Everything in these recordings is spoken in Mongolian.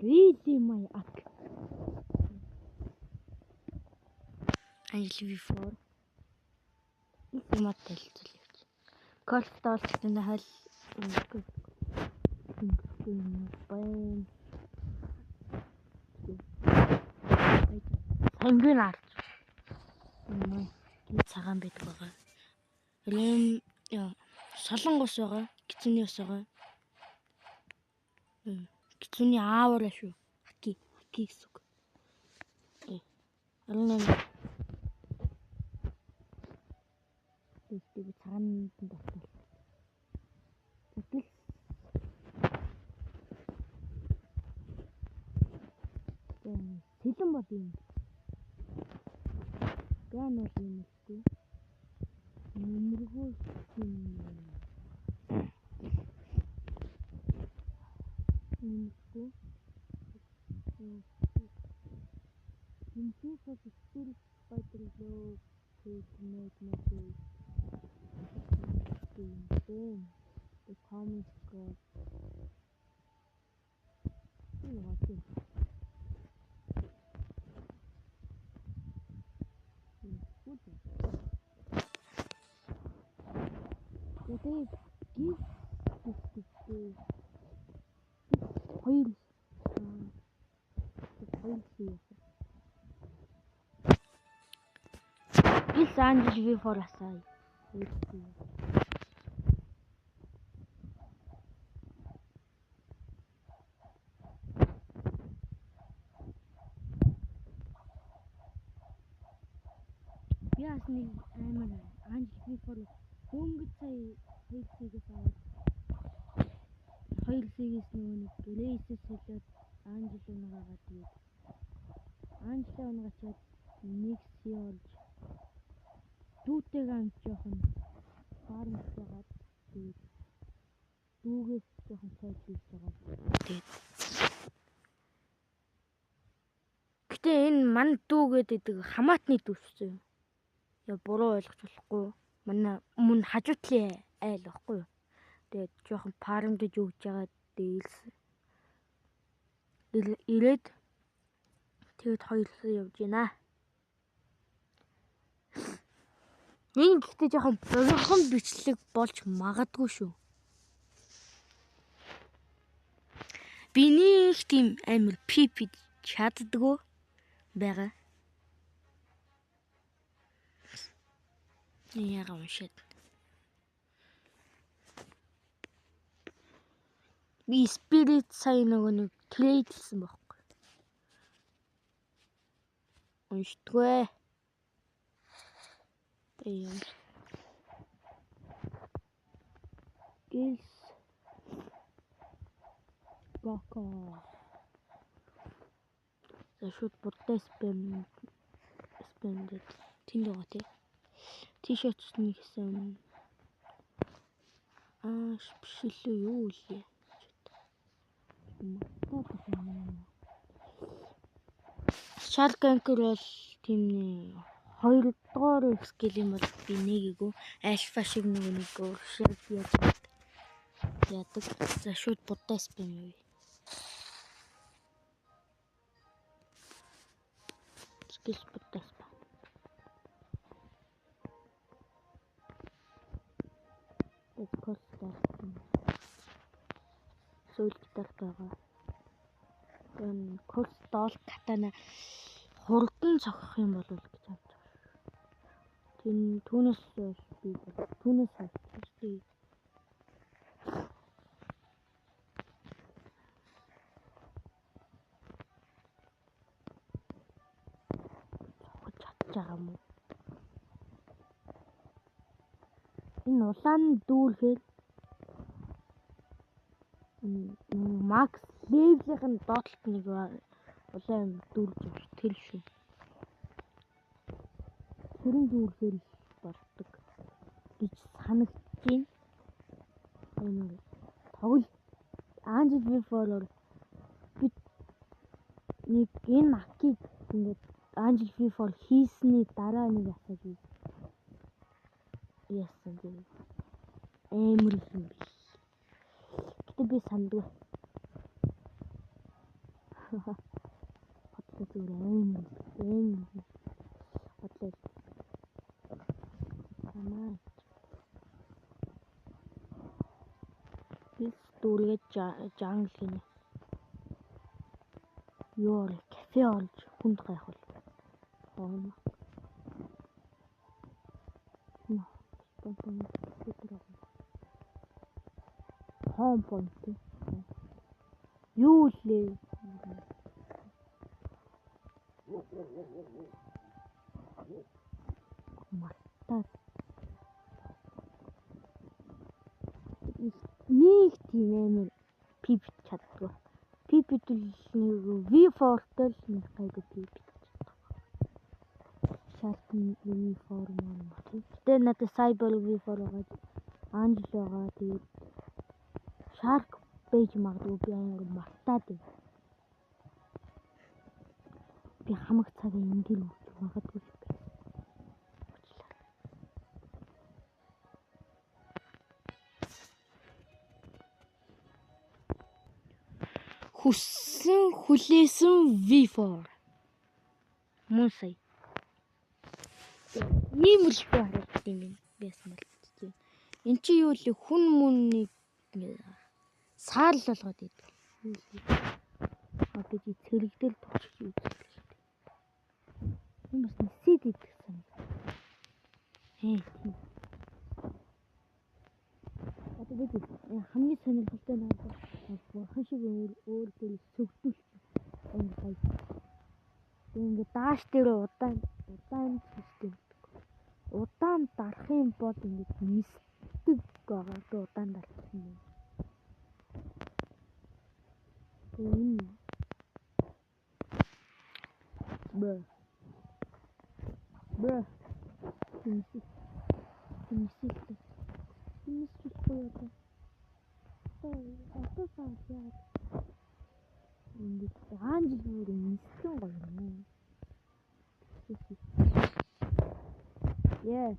really my act. Angel V4. This is my tell. Cold Stall in the hell. Penguin art. Цагаан байдаг байгаа. Рэм солонгос байгаа. Гизүний ус байгаа. Гизүний аавар шүү. Хаки гэсэн үг. Арна би цагаан батал. Сэлэн бол юм. Ган бол юм шүү. Нэмэргүй юм. Нэмэргүй. Нэмэргүй бол spirit spider low to make my day. The comic god. This Angel V4 aside. Yes, I'm Angel V4. Hөнгөц сая хэлсийгээс аваад 2 сигээс нэг рейсэс хэлээд Анжел унаагаад тэгээд Анжел унаачаад нэг сий олж дүүтэйгээ амт жоохон фармс ягаад тэгээд дүүгээс жоохон цайд хийж байгаа. Тэгээд гэтэ энэ манд дүү гэдэг хамаатны дүүссэн. Яа буруу ойлгож болохгүй. Манай өмнө хажуутлын айл баггүй юу. Тэгээд жоохон фарм гэж өгж байгаа дээлс. Ирээд тэгээд хоёулаа явж байна. Нэг гэхдээ жоохон бурхан бичлэг болж магадгүй шүү. Би нэг тийм амар пипи чаддгүй байгаа. Яагаад уншаад. Би spirit сайн нэг трейдсэн байхгүй. Уншдгүй. Тийм. Гис бака. Шууд бүртээ спэнд тэнд байгаа тий. T-shirt нэг гэсэн шилүү юу лээ. Шалганкер бол тийм нэ 2 дугаар скил юм бол би нэгээгүй альфа шиг нэг уршаад яадаг. За шууд будаа спэм юу. Скил будаа спэм. Сүүлд тартаага. Энэ костол катана хурдан цогох юм бол гэж бодож байна. Түүнээс би түүнээс хайчих. Чадчихагаа юм уу? Энэ улаан дүүрхээр Макс левлийн доотлолт нэг улаан дүүрж тэл шүү. Тэрэн дүүрхээр болдог гэж санагдчих. Энэ тоглолт Angel V4-оор би нэг энэ акийг ингээд Angel V4 хийсний дараа нэг асууж яасан гэдэг. Эмэр юм биш. Гэтэ би сандгүй. Маа. Бис дүүргээ жангл гинэ. Ёо кафе олж хүнд гайхвал. Хоом. Хоом понт. Юу лээ? Мартаа. Нэг тийм амар пипт чаддгүй. Пипт л нэг V4-тэй л нэг гайгүй пипт чаддаг. Шалтны V4 маань мат. Гэтэ надад Cyber V4 байгаа. Анжел байгаа. Тэгээд Shark пэйж магадгүй би амар мартаад байна. Би хамаг цагийн эндэл өгч магадгүй шүү дээ. Хүссэн хүлээсэн V4 мөн сая ийм л харагдсан юм байсан мэл. Эн чи юу л хүн мөнний саал болгоод идэв. Одоо би цэрэгдэл төгсөж үзлээ. Энэ бас нэсэд идсэн. Одоо би хамгийн сонирхолтой нь бурхан шиг өөр дээр сөгдүүлж энэ гай. Ингээ дааш дээр удаан систем. Удаан дарах юм бол ингээ нисдэг байгаа. Тэгээ удаан дарах юм. Бра. Тинсик коёо. Одоо сая. Ингээд анжил бүр ниссэн гоё юм. Yeah.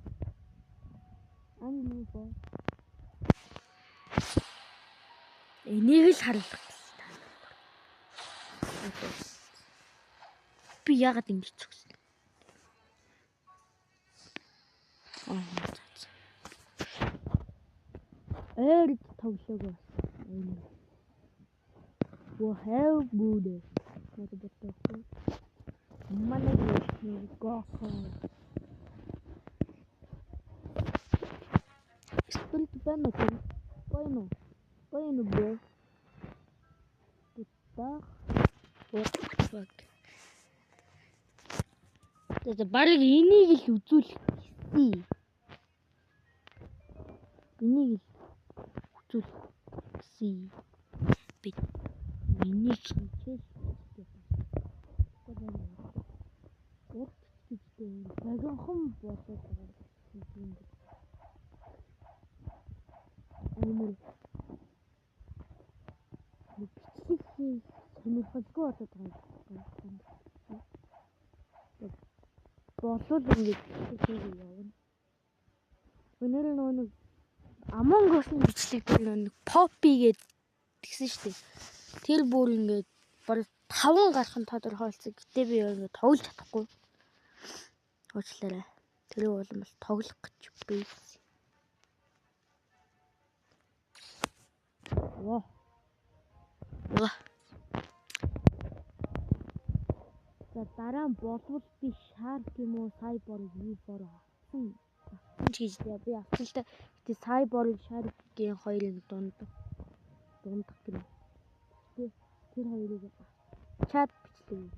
Анжил боо. Энийг л харуулах гэсэн. Би яагаад ингэж зогссон? Эрд тоглоог. Вау буде. Надо бутылку. Маленький гохо. Сприт пено. Пойно бе. Так. Вот. Это барыг энийг л үзүүлэх гэсэн. Энийг л үзүүлэх гэсэн. Би миний чийчээ. Урт гэжтэй багийнхан болоод байгаа юм. Амар бичлэг сонирхолтой болоод байгаа юм. Болол ингэж явна. Өнөр нэг Among Us-ын бичлэг дээр нэг Poppy гээд тэгсэн шүү дээ. Тэр бүр ингээд баг 5 гарах нь тодорхойлсон. Гэтэ би ингээд тоглож чадахгүй. Уучлаарай. Тэр бол тоглох гэж байсан. Ваа. За дараа нь болвол би Shark юм уу Cyber V4 авсан. Чиж би авсан л та. Гэтэ Cyber Shark-ийн хоёрын дундах гэнэ. Тэр хоёрыг чат бичлэг.